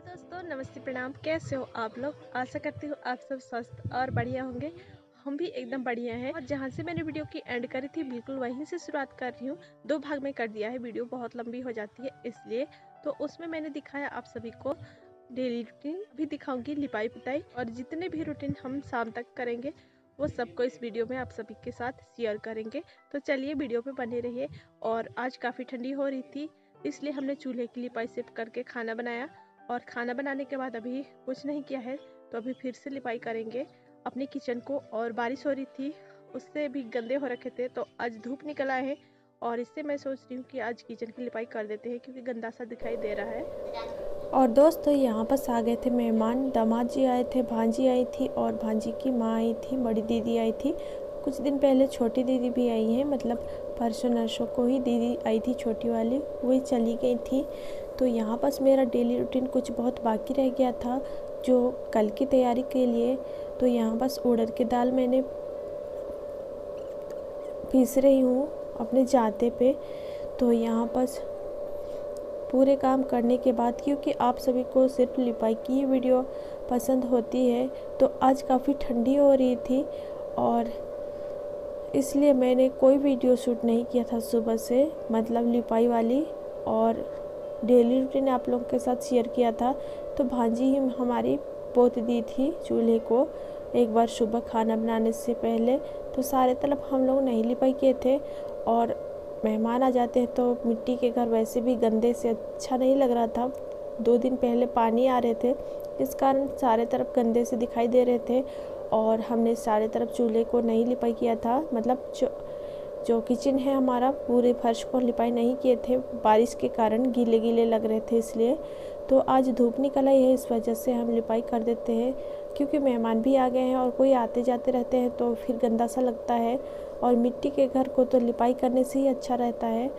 दोस्तों नमस्ते प्रणाम। कैसे हो आप लोग? आशा करती हूँ आप सब स्वस्थ और बढ़िया होंगे। हम भी एकदम बढ़िया हैं। और जहाँ से मैंने वीडियो की एंड करी थी बिल्कुल वहीं से शुरुआत कर रही हूँ। 2 भाग में कर दिया है, वीडियो बहुत लंबी हो जाती है इसलिए। तो उसमें मैंने दिखाया आप सभी को डेली रूटीन, भी दिखाऊंगी लिपाई पुताई और जितने भी रूटीन हम शाम तक करेंगे वो सबको इस वीडियो में आप सभी के साथ शेयर करेंगे। तो चलिए वीडियो पे बने रहिए। और आज काफ़ी ठंडी हो रही थी इसलिए हमने चूल्हे की लिपाई सिर्फ करके खाना बनाया। और खाना बनाने के बाद अभी कुछ नहीं किया है, तो अभी फिर से लिपाई करेंगे अपने किचन को। और बारिश हो रही थी, उससे भी गंदे हो रखे थे, तो आज धूप निकला है और इससे मैं सोच रही हूँ कि आज किचन की लिपाई कर देते हैं क्योंकि गंदा सा दिखाई दे रहा है। और दोस्तों यहाँ पर आ गए थे मेहमान, दामाद जी आए थे, भांजी आई थी और भांजी की माँ आई थी, बड़ी दीदी आई थी। कुछ दिन पहले छोटी दीदी भी आई है, मतलब परसों नरसों को ही दीदी आई थी छोटी वाली, वही चली गई थी। तो यहाँ पर मेरा डेली रूटीन कुछ बहुत बाकी रह गया था जो कल की तैयारी के लिए। तो यहाँ बस उड़द की दाल मैंने पीस रही हूँ अपने जाते पे। तो यहाँ पर पूरे काम करने के बाद, क्योंकि आप सभी को सिर्फ लिपाई की ही वीडियो पसंद होती है, तो आज काफ़ी ठंडी हो रही थी और इसलिए मैंने कोई वीडियो शूट नहीं किया था सुबह से, मतलब लिपाई वाली और डेली रूटीन आप लोगों के साथ शेयर किया था। तो भांजी ही हमारी पोत दी थी चूल्हे को एक बार सुबह खाना बनाने से पहले। तो सारे तरफ हम लोग नहीं लिपाई किए थे और मेहमान आ जाते हैं तो मिट्टी के घर वैसे भी गंदे से अच्छा नहीं लग रहा था। 2 दिन पहले पानी आ रहे थे, इस कारण सारे तरफ गंदे से दिखाई दे रहे थे और हमने सारे तरफ चूल्हे को नहीं लिपाई किया था। मतलब जो किचन है हमारा, पूरे फर्श को लिपाई नहीं किए थे, बारिश के कारण गीले गीले लग रहे थे इसलिए। तो आज धूप निकल आई है, इस वजह से हम लिपाई कर देते हैं, क्योंकि मेहमान भी आ गए हैं और कोई आते जाते रहते हैं तो फिर गंदा सा लगता है और मिट्टी के घर को तो लिपाई करने से ही अच्छा रहता है।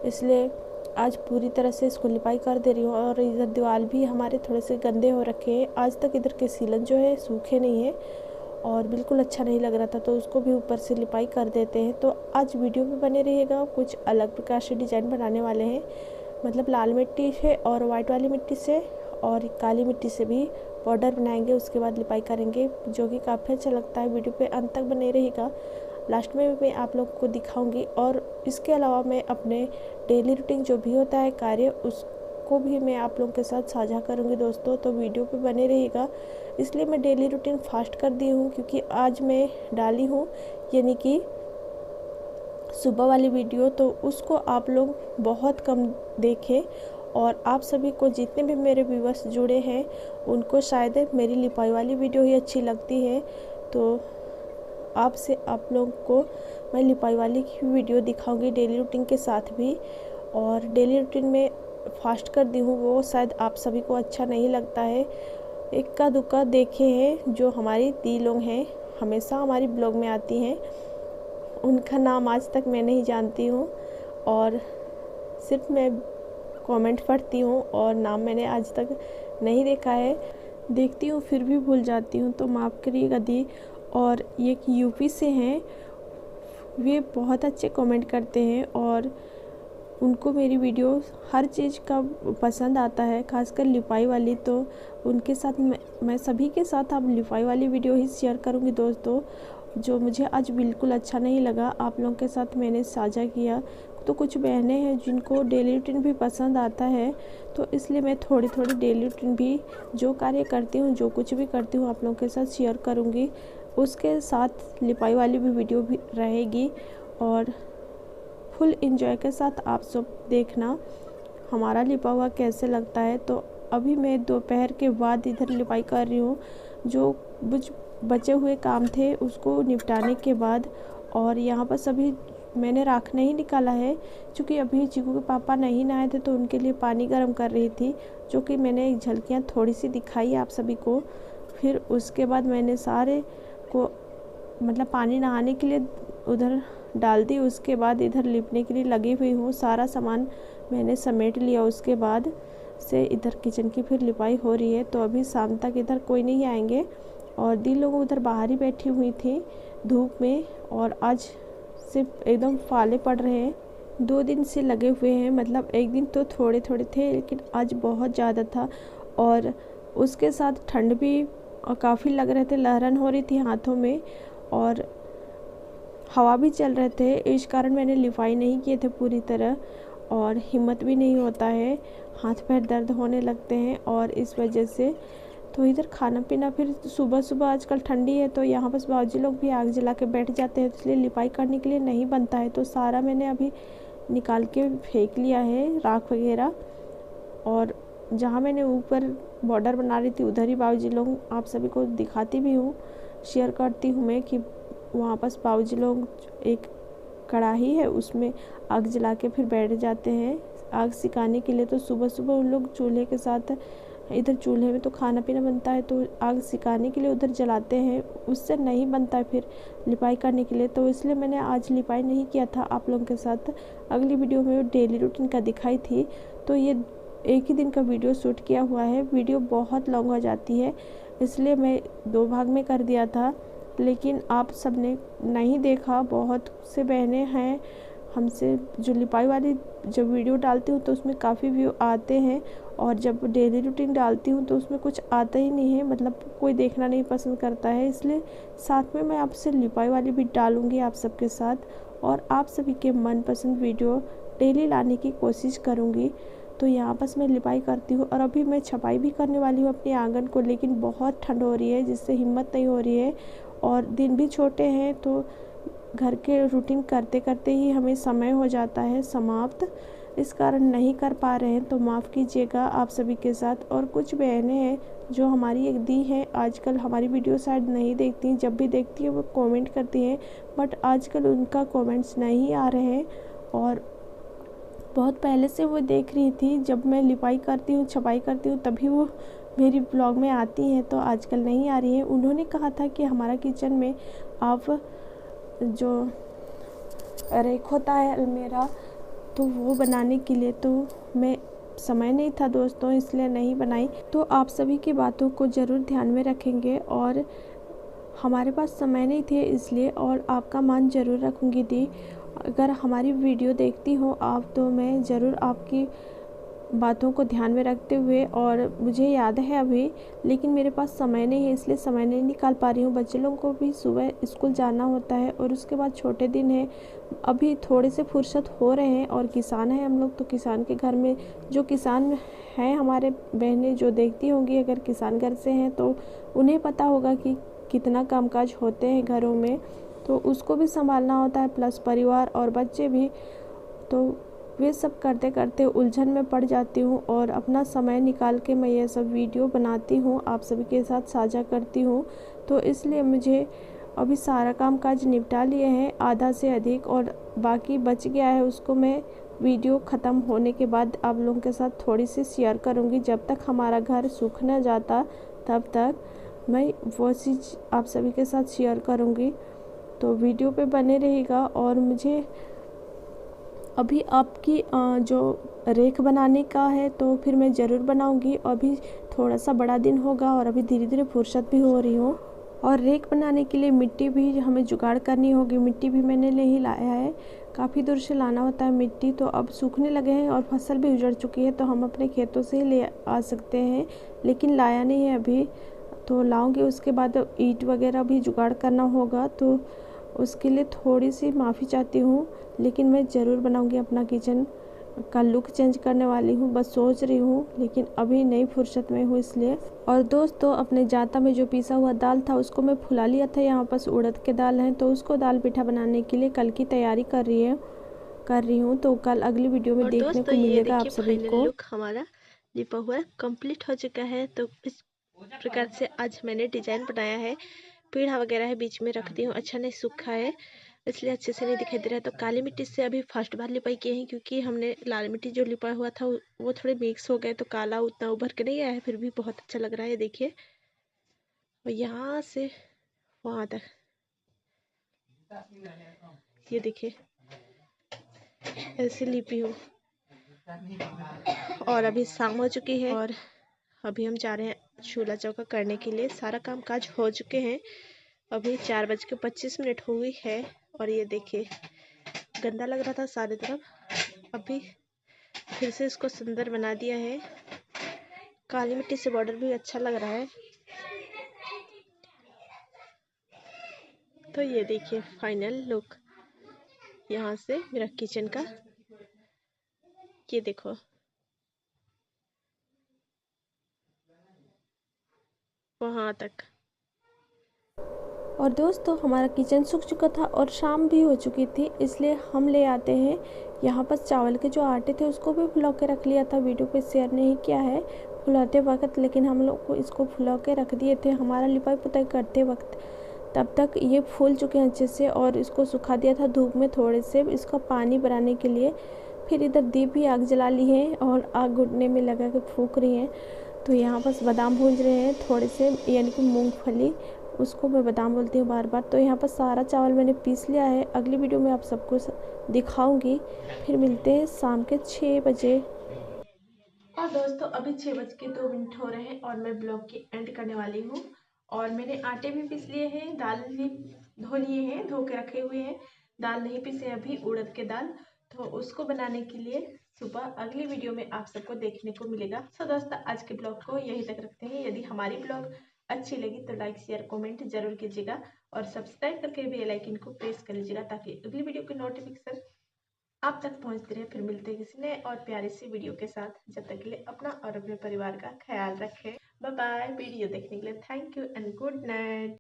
इसलिए आज पूरी तरह से इसको लिपाई कर दे रही हूँ। और इधर दीवार भी हमारे थोड़े से गंदे हो रखे हैं, आज तक इधर के सीलन जो है सूखे नहीं है और बिल्कुल अच्छा नहीं लग रहा था, तो उसको भी ऊपर से लिपाई कर देते हैं। तो आज वीडियो में बने रहिएगा, कुछ अलग प्रकार से डिज़ाइन बनाने वाले हैं, मतलब लाल मिट्टी से और वाइट वाली मिट्टी से और काली मिट्टी से भी बॉर्डर बनाएंगे, उसके बाद लिपाई करेंगे, जो कि काफ़ी अच्छा लगता है। वीडियो पे अंत तक बने रहिएगा, लास्ट में भी मैं आप लोग को दिखाऊंगी। और इसके अलावा मैं अपने डेली रूटीन जो भी होता है कार्य, उसको भी मैं आप लोगों के साथ साझा करूंगी दोस्तों, तो वीडियो पे बने रहिएगा। इसलिए मैं डेली रूटीन फास्ट कर दी हूँ, क्योंकि आज मैं डाली हूँ यानी कि सुबह वाली वीडियो, तो उसको आप लोग बहुत कम देखें। और आप सभी को, जितने भी मेरे व्यूअर्स जुड़े हैं, उनको शायद मेरी लिपाई वाली वीडियो ही अच्छी लगती है। तो आपसे आप लोग को मैं लिपाई वाली की वीडियो दिखाऊंगी डेली रूटीन के साथ भी। और डेली रूटीन में फास्ट कर दी हूँ, वो शायद आप सभी को अच्छा नहीं लगता है। इक्का दुक्का देखे हैं जो हमारी दी लोग हैं, हमेशा हमारी ब्लॉग में आती हैं, उनका नाम आज तक मैं नहीं जानती हूँ और सिर्फ मैं कमेंट पढ़ती हूँ और नाम मैंने आज तक नहीं देखा है। देखती हूँ फिर भी भूल जाती हूँ, तो माफ़ करिएगा दी। और ये यूपी से हैं, वे बहुत अच्छे कमेंट करते हैं और उनको मेरी वीडियो हर चीज़ का पसंद आता है, खासकर लिपाई वाली। तो उनके साथ मैं सभी के साथ अब लिपाई वाली वीडियो ही शेयर करूँगी दोस्तों। जो मुझे आज बिल्कुल अच्छा नहीं लगा, आप लोगों के साथ मैंने साझा किया। तो कुछ बहनें हैं जिनको डेली रूटीन भी पसंद आता है, तो इसलिए मैं थोड़ी थोड़ी डेली रूटीन भी जो कार्य करती हूँ, जो कुछ भी करती हूँ, आप लोगों के साथ शेयर करूँगी। उसके साथ लिपाई वाली भी वीडियो भी रहेगी और फुल एंजॉय के साथ आप सब देखना हमारा लिपा हुआ कैसे लगता है। तो अभी मैं दोपहर के बाद इधर लिपाई कर रही हूँ, जो कुछ बचे हुए काम थे उसको निपटाने के बाद। और यहाँ पर सभी मैंने राख नहीं निकाला है, क्योंकि अभी चीकू के पापा नहीं नहाए थे तो उनके लिए पानी गर्म कर रही थी, जो कि मैंने एक झलकियाँ थोड़ी सी दिखाई आप सभी को। फिर उसके बाद मैंने सारे को, मतलब पानी नहाने के लिए उधर डाल दी, उसके बाद इधर लिपने के लिए लगी हुई हूँ। सारा सामान मैंने समेट लिया, उसके बाद से इधर किचन की फिर लिपाई हो रही है। तो अभी शाम तक इधर कोई नहीं आएंगे और दी लोग उधर बाहर ही बैठी हुई थी धूप में, और आज सिर्फ एकदम फाले पड़ रहे हैं। 2 दिन से लगे हुए हैं, मतलब एक दिन तो थोड़े थोड़े थे लेकिन आज बहुत ज़्यादा था। और उसके साथ ठंड भी काफ़ी लग रहे थे, लहरन हो रही थी हाथों में और हवा भी चल रहे थे। इस कारण मैंने लिपाई नहीं किए थे पूरी तरह और हिम्मत भी नहीं होता है, हाथ पैर दर्द होने लगते हैं और इस वजह से तो इधर खाना पीना फिर सुबह सुबह, आजकल ठंडी है तो यहाँ बस बाबूजी लोग भी आग जला के बैठ जाते हैं, इसलिए लिपाई करने के लिए नहीं बनता है। तो सारा मैंने अभी निकाल के फेंक लिया है, राख वगैरह। और जहाँ मैंने ऊपर बॉर्डर बना रही थी उधर ही बाबूजी लोग, आप सभी को दिखाती भी हूँ, शेयर करती हूँ मैं कि वहाँ पास बाबूजी लोग एक कढ़ाई है उसमें आग जला के फिर बैठ जाते हैं आग सिकाने के लिए। तो सुबह सुबह उन लोग चूल्हे के साथ, इधर चूल्हे में तो खाना पीना बनता है तो आग सिकाने के लिए उधर जलाते हैं, उससे नहीं बनता है फिर लिपाई करने के लिए। तो इसलिए मैंने आज लिपाई नहीं किया था आप लोगों के साथ। अगली वीडियो में डेली रूटीन का दिखाई थी, तो ये एक ही दिन का वीडियो शूट किया हुआ है। वीडियो बहुत लॉन्ग हो जाती है इसलिए मैं 2 भाग में कर दिया था, लेकिन आप सब ने नहीं देखा। बहुत से बहनें हैं हमसे जो लिपाई वाली जब वीडियो डालती हूँ तो उसमें काफ़ी व्यू आते हैं और जब डेली रूटीन डालती हूँ तो उसमें कुछ आता ही नहीं है, मतलब कोई देखना नहीं पसंद करता है। इसलिए साथ में मैं आपसे लिपाई वाली भी डालूँगी आप सबके साथ और आप सभी के मनपसंद वीडियो डेली लाने की कोशिश करूँगी। तो यहाँ बस मैं लिपाई करती हूँ और अभी मैं छपाई भी करने वाली हूँ अपने आंगन को, लेकिन बहुत ठंड हो रही है जिससे हिम्मत नहीं हो रही है और दिन भी छोटे हैं तो घर के रूटीन करते करते ही हमें समय हो जाता है समाप्त, इस कारण नहीं कर पा रहे हैं। तो माफ़ कीजिएगा आप सभी के साथ। और कुछ बहनें हैं जो हमारी एक दी हैं, आजकल हमारी वीडियो शायद नहीं देखती, जब भी देखती हैं वो कमेंट करती हैं, बट आजकल उनका कमेंट्स नहीं आ रहे हैं और बहुत पहले से वो देख रही थी जब मैं लिपाई करती हूँ छपाई करती हूँ तभी वो मेरी ब्लॉग में आती हैं, तो आजकल नहीं आ रही है। उन्होंने कहा था कि हमारा किचन में आप जो रैक होता है अलमीरा, तो वो बनाने के लिए, तो मैं समय नहीं था दोस्तों इसलिए नहीं बनाई। तो आप सभी की बातों को ज़रूर ध्यान में रखेंगे और हमारे पास समय नहीं थे इसलिए, और आपका मान ज़रूर रखूँगी दी। अगर हमारी वीडियो देखती हो आप तो मैं ज़रूर आपकी बातों को ध्यान में रखते हुए, और मुझे याद है अभी, लेकिन मेरे पास समय नहीं है इसलिए समय नहीं निकाल पा रही हूँ। बच्चे लोगों को भी सुबह स्कूल जाना होता है और उसके बाद छोटे दिन है, अभी थोड़े से फुर्सत हो रहे हैं। और किसान है हम लोग, तो किसान के घर में जो किसान हैं हमारे बहनें जो देखती होंगी, अगर किसान घर से हैं तो उन्हें पता होगा कि कितना कामकाज होते हैं घरों में, तो उसको भी संभालना होता है, प्लस परिवार और बच्चे भी। तो वे सब करते करते उलझन में पड़ जाती हूँ और अपना समय निकाल के मैं ये सब वीडियो बनाती हूँ, आप सभी के साथ साझा करती हूँ। तो इसलिए मुझे अभी सारा काम काज निपटा लिए हैं आधा से अधिक, और बाकी बच गया है उसको मैं वीडियो ख़त्म होने के बाद आप लोगों के साथ थोड़ी सी शेयर करूँगी। जब तक हमारा घर सूख न जाता तब तक मैं वो चीज़ आप सभी के साथ शेयर करूँगी, तो वीडियो पे बने रहेगा। और मुझे अभी आपकी जो रेख बनाने का है तो फिर मैं ज़रूर बनाऊंगी। अभी थोड़ा सा बड़ा दिन होगा और अभी धीरे धीरे फुर्सत भी हो रही हूँ, और रेख बनाने के लिए मिट्टी भी हमें जुगाड़ करनी होगी। मिट्टी भी मैंने नहीं लाया है, काफ़ी दूर से लाना होता है मिट्टी, तो अब सूखने लगे हैं और फसल भी उजड़ चुकी है तो हम अपने खेतों से ही ले आ सकते हैं, लेकिन लाया नहीं है अभी, तो लाऊंगी। उसके बाद ईंट वगैरह भी जुगाड़ करना होगा, तो उसके लिए थोड़ी सी माफ़ी चाहती हूँ, लेकिन मैं ज़रूर बनाऊंगी। अपना किचन का लुक चेंज करने वाली हूँ, बस सोच रही हूँ, लेकिन अभी नई फुर्सत में हूँ इसलिए। और दोस्तों अपने जाता में जो पिसा हुआ दाल था उसको मैं फुला लिया था, यहाँ पास उड़द के दाल हैं तो उसको दाल पिठा बनाने के लिए कल की तैयारी कर रही हूँ। तो कल अगली वीडियो में देखने को मिलेगा आप सभी को। लुक हमारा लिपा हुआ कंप्लीट हो चुका है। तो इस प्रकार से आज मैंने डिजाइन बनाया है, पीढ़ा वगैरह है बीच में रख दी हूँ, अच्छा नहीं सूखा है इसलिए अच्छे से नहीं दिखाई दे रहा है। तो काली मिट्टी से अभी फर्स्ट बार लिपाई किए हैं, क्योंकि हमने लाल मिट्टी जो लिपा हुआ था वो थोड़े मिक्स हो गए तो काला उतना उभर के नहीं आया है, फिर भी बहुत अच्छा लग रहा है। देखिए और यहाँ से वहाँ तक ये देखिए ऐसे लिपी हूँ। और अभी शाम हो चुकी है और अभी हम जा रहे हैं चूल्हा चौका करने के लिए। सारा काम काज हो चुके हैं, अभी 4:25 हुई है। और ये देखिए गंदा लग रहा था सारी तरफ, अभी फिर से इसको सुंदर बना दिया है। काली मिट्टी से बॉर्डर भी अच्छा लग रहा है। तो ये देखिए फाइनल लुक यहाँ से मेरा किचन का, ये देखो। वहाँ तक। और दोस्तों हमारा किचन सूख चुका था और शाम भी हो चुकी थी, इसलिए हम ले आते हैं यहाँ पर चावल के जो आटे थे उसको भी फुला के रख लिया था। वीडियो पे शेयर नहीं किया है फुलाते वक्त, लेकिन हम लोग को इसको फुला के रख दिए थे हमारा लिपाई पुताई करते वक्त। तब तक ये फूल चुके हैं अच्छे से और इसको सुखा दिया था धूप में थोड़े से, इसका पानी बनाने के लिए। फिर इधर दीप भी आग जला ली है और आग घुटने में लगा के फूंक रही हैं। तो यहाँ बस बादाम भूंज रहे हैं थोड़े से, यानी कि मूंगफली, उसको मैं बादाम बोलती हूँ बार बार। तो यहाँ पर सारा चावल मैंने पीस लिया है, अगली वीडियो में आप सबको दिखाऊंगी। फिर मिलते हैं शाम के 6 बजे। और दोस्तों अभी 6:02 हो रहे हैं और मैं ब्लॉग की एंड करने वाली हूँ। और मैंने आटे भी पीस लिए हैं, दाल भी धो लिए हैं, धो के रखे हुए हैं। दाल नहीं पीसे अभी, उड़द के दाल, तो उसको बनाने के लिए सुबह अगली वीडियो में आप सबको देखने को मिलेगा। सो दोस्तों आज के ब्लॉग को यहीं तक रखते हैं। यदि हमारी ब्लॉग अच्छी लगी तो लाइक शेयर कमेंट जरूर कीजिएगा और सब्सक्राइब करके बेल आइकन को प्रेस कर लीजिएगा ताकि अगली वीडियो की नोटिफिकेशन आप तक पहुंचते रहे। फिर मिलते हैं किसी नए और प्यारी सी वीडियो के साथ। जब तक के लिए अपना और अपने परिवार का ख्याल रखें। Bye bye. वीडियो देखने के लिए thank you and good night.